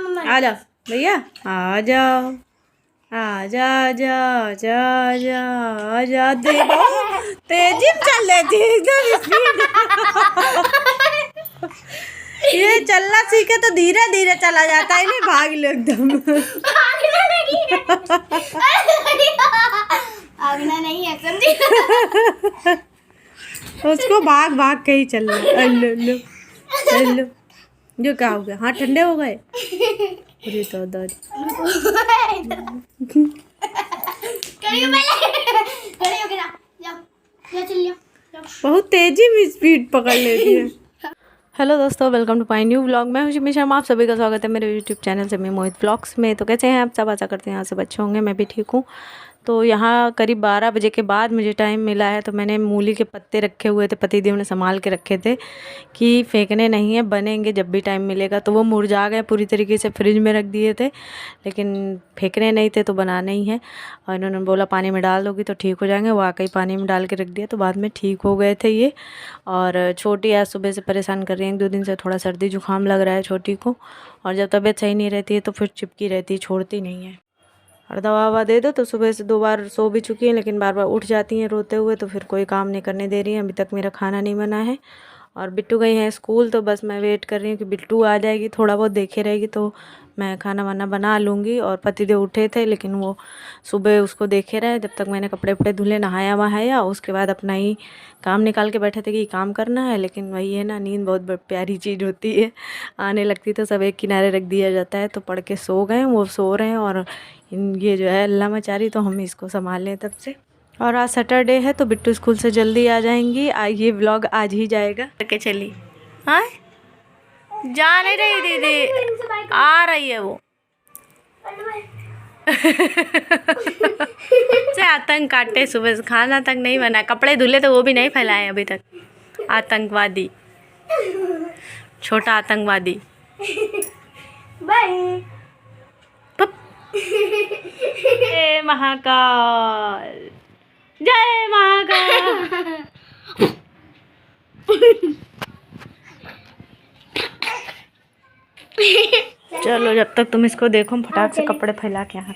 आ जाओ भैया, आ जाओ, आ जा जा जा जा आ जा। देखो तेजी में चल रही थी एकदम स्पीड। ये चलना सीखे तो धीरे धीरे चला जाता है, नहीं भाग लो एकदम। भागना नहीं है, समझी? उसको भाग भाग के ही चल रहा है। लो लो लो, जो क्या हो गया, हाथ ठंडे हो गए। अरे तो दर्द। बहुत तेजी में स्पीड पकड़ लेती है। हेलो दोस्तों, welcome to my new vlog. मैं हूं शिमी शर्मा, आप सभी का स्वागत है मेरे यूट्यूब चैनल से मैं मोहित व्लॉग्स में। तो कैसे हैं आप सब? आशा करते हैं यहाँ सब अच्छे होंगे। मैं भी ठीक हूँ। तो यहाँ करीब 12 बजे के बाद मुझे टाइम मिला है, तो मैंने मूली के पत्ते रखे हुए थे, पतिदेव ने संभाल के रखे थे कि फेंकने नहीं है, बनेंगे जब भी टाइम मिलेगा। तो वो मुरझा गए पूरी तरीके से, फ्रिज में रख दिए थे, लेकिन फेंकने नहीं थे तो बनाना ही है। और इन्होंने बोला पानी में डाल दोगी तो ठीक हो जाएंगे। वाकई पानी में डाल के रख दिया तो बाद में ठीक हो गए थे ये। और छोटी आज सुबह से परेशान कर रही है, 1-2 दिन से थोड़ा सर्दी जुकाम लग रहा है छोटी को। और जब तबीयत सही नहीं रहती है तो फिर चिपकी रहती है, छोड़ती नहीं है। और दवा ववा दे दो तो सुबह से 2 बार सो भी चुकी हैं, लेकिन बार बार उठ जाती हैं रोते हुए, तो फिर कोई काम नहीं करने दे रही हैं। अभी तक मेरा खाना नहीं बना है। और बिट्टू गई है स्कूल, तो बस मैं वेट कर रही हूँ कि बिट्टू आ जाएगी, थोड़ा बहुत देखे रहेगी तो मैं खाना वाना बना लूँगी। और पतिदेव उठे थे, लेकिन वो सुबह उसको देखे रहे जब तक मैंने कपड़े वपड़े धुले, नहाया वहाया। उसके बाद अपना ही काम निकाल के बैठे थे कि काम करना है। लेकिन वही है ना, नींद बहुत प्यारी चीज़ होती है, आने लगती तो सब एक किनारे रख दिया जाता है। तो पढ़ के सो गए, वो सो रहे हैं। और ये जो है अल्लाह मचारी, तो हम इसको संभाल लें तब से। और आज सैटरडे है तो बिट्टू स्कूल से जल्दी आ जाएंगी। ये व्लॉग आज ही जाएगा करके चली। हाँ, जा नहीं रही दीदी, आ रही है वो। से आतंक काटे, सुबह से खाना तक नहीं बना, कपड़े धुले तो वो भी नहीं फैलाए अभी तक। आतंकवादी, छोटा आतंकवादी। बाय। जय महाकाल, जय महाकाल। चलो जब तक तुम इसको देखो, फटाक से कपड़े फैला के यहाँ।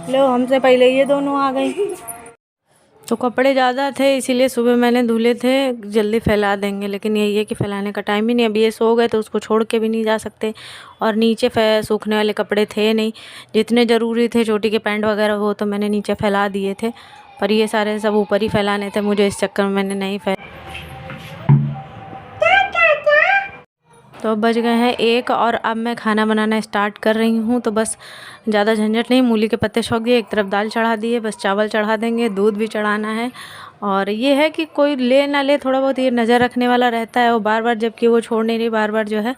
लो, हमसे पहले ये दोनों आ गई। तो कपड़े ज़्यादा थे इसीलिए सुबह मैंने धुले थे, जल्दी फैला देंगे। लेकिन यही है कि फैलाने का टाइम ही नहीं। अभी ये सो गए तो उसको छोड़ के भी नहीं जा सकते। और नीचे सूखने वाले कपड़े थे नहीं, जितने ज़रूरी थे छोटी के पैंट वगैरह वो तो मैंने नीचे फैला दिए थे। पर ये सारे सब ऊपर ही फैलाने थे मुझे, इस चक्कर में मैंने नहीं फैला। तो अब बज गए हैं 1 और अब मैं खाना बनाना स्टार्ट कर रही हूँ। तो बस ज़्यादा झंझट नहीं, मूली के पत्ते छोक दिए, एक तरफ दाल चढ़ा दिए, बस चावल चढ़ा देंगे, दूध भी चढ़ाना है। और ये है कि कोई ले ना ले, थोड़ा बहुत ये नज़र रखने वाला रहता है। वो बार बार, जबकि वो छोड़ नहीं रही, बार बार जो है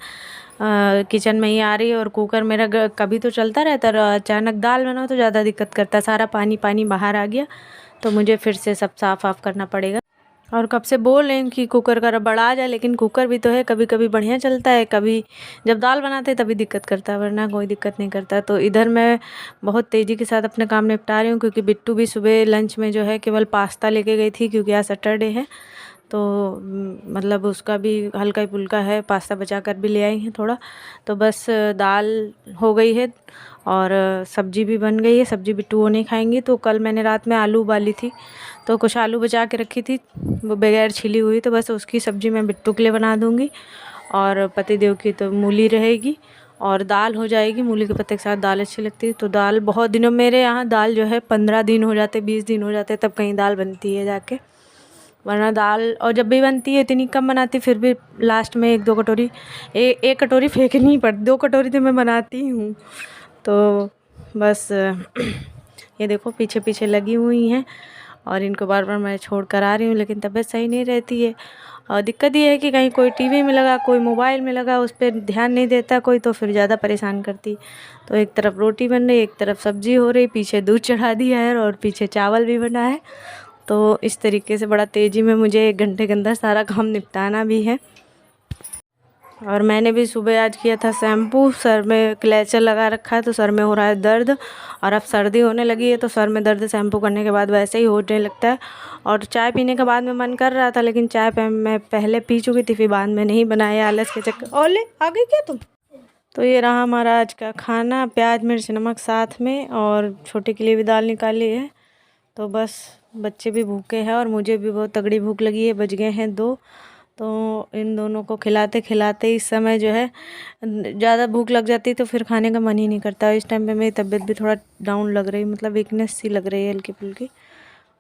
किचन में ही आ रही है। और कुकर मेरा कभी तो चलता रहता है, अचानक दाल बनाओ तो ज़्यादा दिक्कत करता है, सारा पानी पानी बाहर आ गया तो मुझे फिर से सब साफ़ करना पड़ेगा। और कब से बोल रहे हैं कि कुकर का रबड़ आ जाए, लेकिन कुकर भी तो है, कभी कभी बढ़िया चलता है, कभी जब दाल बनाते हैं तभी दिक्कत करता है, वरना कोई दिक्कत नहीं करता। तो इधर मैं बहुत तेज़ी के साथ अपने काम निपटा रही हूँ, क्योंकि बिट्टू भी सुबह लंच में जो है केवल पास्ता लेके गई थी, क्योंकि आज सैटरडे है। तो मतलब उसका भी हल्का ही फुल्का है, पास्ता बचा कर भी ले आई हैं थोड़ा। तो बस दाल हो गई है और सब्जी भी बन गई है। सब्जी बिट्टू वो नहीं खाएंगी, तो कल मैंने रात में आलू उबाली थी, तो कुछ आलू बचा के रखी थी वो बगैर छिली हुई, तो बस उसकी सब्ज़ी मैं बिट्टू के लिए बना दूँगी। और पतिदेव की तो मूली रहेगी और दाल हो जाएगी। मूली के पत्ते के साथ दाल अच्छी लगती है। तो दाल बहुत दिनों, मेरे यहाँ दाल जो है 15 दिन हो जाते, 20 दिन हो जाते तब कहीं दाल बनती है जाके, वरना दाल और जब भी बनती है इतनी कम बनाती, फिर भी लास्ट में 1-2 कटोरी, एक कटोरी फेंकनी पड़ती, 2 कटोरी तो मैं बनाती हूँ। तो बस ये देखो पीछे पीछे लगी हुई हैं और इनको बार बार मैं छोड़ कर आ रही हूँ, लेकिन तबीयत सही नहीं रहती है। और दिक्कत ये है कि कहीं कोई टीवी में लगा, कोई मोबाइल में लगा, उस पर ध्यान नहीं देता कोई, तो फिर ज़्यादा परेशान करती। तो एक तरफ रोटी बन रही, एक तरफ सब्जी हो रही, पीछे दूध चढ़ा दिया है और पीछे चावल भी बना है। तो इस तरीके से बड़ा तेज़ी में मुझे 1 घंटे के अंदर सारा काम निपटाना भी है। और मैंने भी सुबह आज किया था शैम्पू, सर में क्लेचर लगा रखा है तो सर में हो रहा है दर्द, और अब सर्दी होने लगी है तो सर में दर्द शैम्पू करने के बाद वैसे ही होने लगता है। और चाय पीने के बाद में मन कर रहा था, लेकिन चाय मैं पहले पी चुकी थी, फिर बाद में नहीं बनाया आलस के चक्कर। ओले आ गई क्या तुम? तो ये रहा हमारा आज का खाना, प्याज मिर्च नमक साथ में, और छोटे के लिए भी दाल निकाली है। तो बस बच्चे भी भूखे हैं और मुझे भी बहुत तगड़ी भूख लगी है। बज गए हैं 2, तो इन दोनों को खिलाते खिलाते इस समय जो है ज़्यादा भूख लग जाती है तो फिर खाने का मन ही नहीं करता। इस टाइम पे मेरी तबीयत भी थोड़ा डाउन लग रही, मतलब वीकनेस सी लग रही है हल्की फुल्की,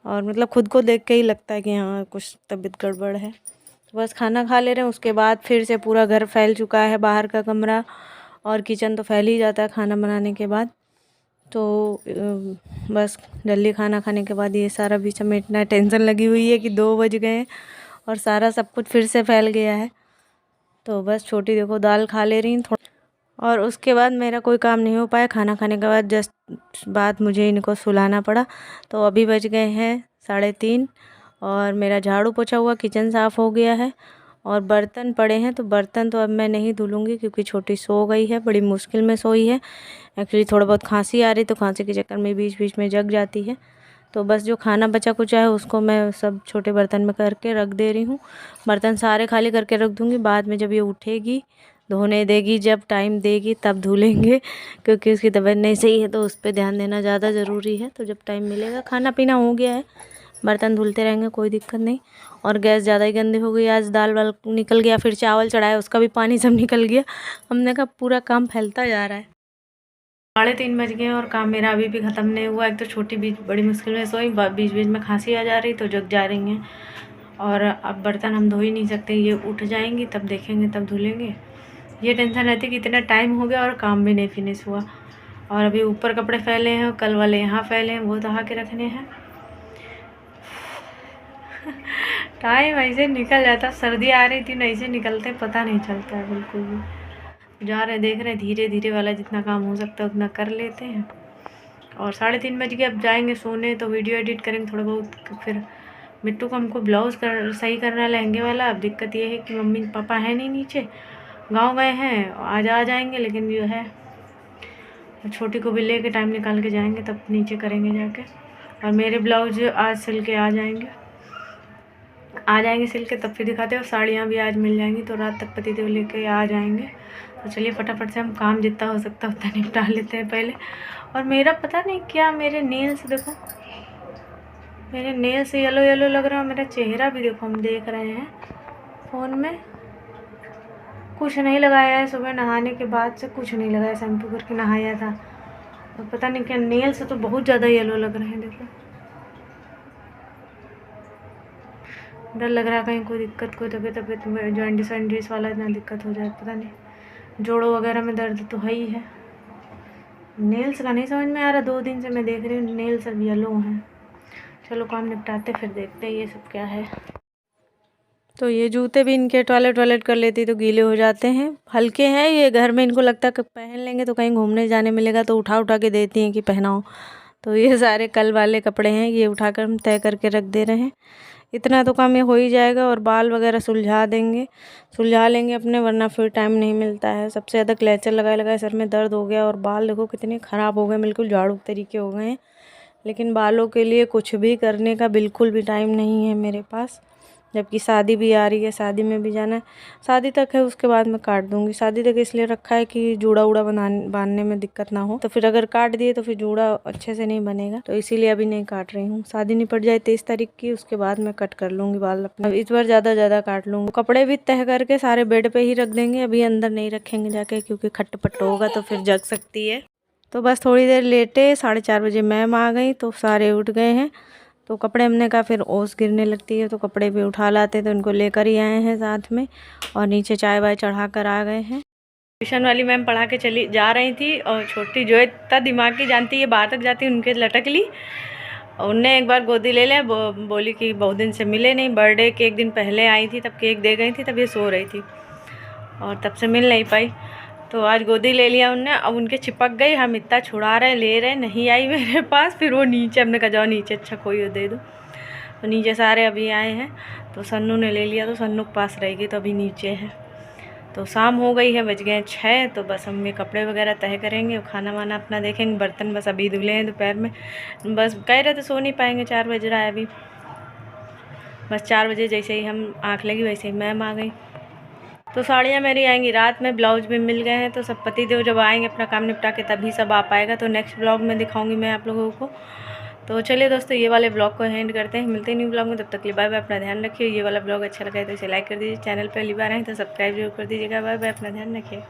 और मतलब खुद को देख के ही लगता है कि हाँ कुछ तबीयत गड़बड़ है। तो बस खाना खा ले रहे हैं, उसके बाद फिर से पूरा घर फैल चुका है, बाहर का कमरा और किचन तो फैल ही जाता है खाना बनाने के बाद। तो बस जल्दी खाना खाने के बाद ये सारा भी समेटना है। टेंशन लगी हुई है कि 2 बज गए हैं और सारा सब कुछ फिर से फैल गया है। तो बस छोटी देखो दाल खा ले रही थोड़ा, और उसके बाद मेरा कोई काम नहीं हो पाया। खाना खाने के बाद जस्ट बाद मुझे इनको सुलाना पड़ा। तो अभी बज गए हैं 3:30 और मेरा झाड़ू पोछा हुआ, किचन साफ़ हो गया है और बर्तन पड़े हैं। तो बर्तन तो अब मैं नहीं धुलूँगी क्योंकि छोटी सो गई है, बड़ी मुश्किल में सोई है। एक्चुअली थोड़ा बहुत खांसी आ रही, तो खांसी के चक्कर में बीच बीच में जग जाती है। तो बस जो खाना बचा कुचा है उसको मैं सब छोटे बर्तन में करके रख दे रही हूँ। बर्तन सारे खाली करके रख दूँगी, बाद में जब ये उठेगी धोने देगी, जब टाइम देगी तब धुलेंगे, क्योंकि उसकी तबीयत नहीं सही है तो उस पर ध्यान देना ज़्यादा ज़रूरी है। तो जब टाइम मिलेगा, खाना पीना हो गया है, बर्तन धुलते रहेंगे, कोई दिक्कत नहीं। और गैस ज़्यादा ही गंदी हो गई, आज दाल वाल निकल गया, फिर चावल चढ़ाया उसका भी पानी सब निकल गया। हमने कहा पूरा काम फैलता जा रहा है। 3:30 बज गए और काम मेरा अभी भी ख़त्म नहीं हुआ। एक तो छोटी बीच बड़ी मुश्किल में सोई, बीच बीच में खांसी आ जा रही तो जग जा रही हैं। और अब बर्तन हम धो ही नहीं सकते, ये उठ जाएंगी तब देखेंगे तब धुलेंगे। ये टेंशन रहती कि इतना टाइम हो गया और काम भी नहीं फिनिश हुआ। और अभी ऊपर कपड़े फैले हैं, कल वाले यहाँ फैले हैं, वो दहा के रखने हैं। टाइम ऐसे निकल जाता, सर्दी आ रही थी ना, ऐसे निकलते पता नहीं चलता है बिल्कुल भी। जा रहे देख रहे धीरे धीरे वाला जितना काम हो सकता है उतना कर लेते हैं। और 3:30 बज गए, अब जाएंगे सोने। तो वीडियो एडिट करेंगे थोड़ा बहुत, फिर मिट्टू को हमको ब्लाउज़ सही करना है लहंगे वाला। अब दिक्कत ये है कि मम्मी पापा है नहीं नीचे, गांव गए हैं, आज आ जाएंगे, लेकिन जो है छोटी को भी ले के टाइम निकाल के जाएंगे तब नीचे करेंगे जाके। और मेरे ब्लाउज आज सिल के आ जाएंगे सिल के, तब फिर दिखाते हैं। और साड़ियाँ भी आज मिल जाएंगी तो रात तक पतिदेव लेके आ जाएंगे। तो चलिए फटाफट से हम काम जितना हो सकता है उतना निपटा लेते हैं पहले। और मेरा पता नहीं क्या, मेरे नेल्स देखो, मेरे नेल्स येलो येलो लग रहा है। मेरा चेहरा भी देखो, हम देख रहे हैं फ़ोन में, कुछ नहीं लगाया है। सुबह नहाने के बाद से कुछ नहीं लगाया, शैम्पू करके नहाया था। और पता नहीं क्या नेल्स तो बहुत ज़्यादा येलो लग रहे हैं। देखो डर लग रहा है कहीं कोई दिक्कत, कोई तबीयत में जॉइंटिस वाला इतना दिक्कत हो जाए, पता नहीं। जोड़ों वगैरह में दर्द तो है ही है। नेल्स का नहीं समझ में आ रहा, 2 दिन से मैं देख रही हूँ नेल्स अब येलो हैं। चलो काम निपटाते फिर देखते हैं ये सब क्या है। तो ये जूते भी इनके टॉयलेट कर लेती तो गीले हो जाते हैं, हल्के हैं ये, घर में इनको लगता है कि पहन लेंगे तो कहीं घूमने जाने मिलेगा तो उठा के देती हैं कि पहनाओ। तो ये सारे कल वाले कपड़े हैं, ये उठाकर हम तय करके रख दे रहे हैं। इतना तो काम ये हो ही जाएगा। और बाल वगैरह सुलझा लेंगे अपने, वरना फिर टाइम नहीं मिलता है। सबसे ज़्यादा क्लेचर लगाए सर में दर्द हो गया, और बाल देखो कितने ख़राब हो गए, बिल्कुल झाड़ू तरीके हो गए हैं। लेकिन बालों के लिए कुछ भी करने का बिल्कुल भी टाइम नहीं है मेरे पास, जबकि शादी भी आ रही है, शादी में भी जाना है। शादी तक है, उसके बाद मैं काट दूंगी। शादी तक इसलिए रखा है कि जूड़ा बांधने में दिक्कत ना हो, तो फिर अगर काट दिए तो फिर जूड़ा अच्छे से नहीं बनेगा, तो इसीलिए अभी नहीं काट रही हूँ। शादी निपट जाए 23 तारीख की, उसके बाद मैं कट कर लूँगी बाल अपने। अब इस बार ज़्यादा काट लूँगी। कपड़े भी तह करके सारे बेड पर ही रख देंगे, अभी अंदर नहीं रखेंगे जाके, क्योंकि खटपट होगा तो फिर जग सकती है। तो बस थोड़ी देर लेटे, 4:30 बजे मैम आ गई तो सारे उठ गए हैं। तो कपड़े हमने कहा फिर ओस गिरने लगती है, तो कपड़े भी उठा लाते, तो इनको लेकर ही आए हैं साथ में। और नीचे चाय वाय चढ़ा कर आ गए हैं। ट्यूशन वाली मैम पढ़ा के चली जा रही थी, और छोटी जो है इतना दिमाग की जानती है, बाहर तक जाती उनके लटक ली। उनने एक बार गोदी ले लिया, बोली कि बहुत दिन से मिले नहीं, बर्थडे के 1 दिन पहले आई थी, तब केक दे गई थी, तब ये सो रही थी और तब से मिल नहीं पाई। तो आज गोदी ले लिया उनने, अब उनके चिपक गई, हम इतना छुड़ा रहे ले रहे, नहीं आई मेरे पास। फिर वो नीचे, हमने कहा जाओ नीचे, अच्छा कोई दे दो। तो नीचे सारे अभी आए हैं, तो सन्नू ने ले लिया, तो सन्नू के पास रहेगी, तो अभी नीचे है। तो शाम हो गई है, बज गए 6। तो बस हम ये कपड़े वगैरह तह करेंगे, खाना वाना अपना देखेंगे। बर्तन बस अभी धुले हैं दोपहर में, बस कह रहे तो सो नहीं पाएंगे, 4 बज रहा है अभी। बस 4 बजे जैसे ही हम आँख लगी वैसे ही मैम आ गई। तो साड़ियाँ मेरी आएंगी रात में, ब्लाउज भी मिल गए हैं। तो सब पति देव जब आएंगे अपना काम निपटा के तभी सब आ पाएगा। तो नेक्स्ट ब्लॉग में दिखाऊंगी मैं आप लोगों को। तो चलिए दोस्तों, ये वाले ब्लॉग को एंड करते हैं, मिलते हैं न्यू ब्लॉग में। तब तक के लिए बाय बाय, अपना ध्यान रखिए। ये वाला ब्लॉग अच्छा लगा है तो इसे लाइक कर दीजिए, चैनल पर पहली बार आए तो सब्सक्राइब जरूर कर दीजिएगा। बाय बाय, अपना ध्यान रखिए।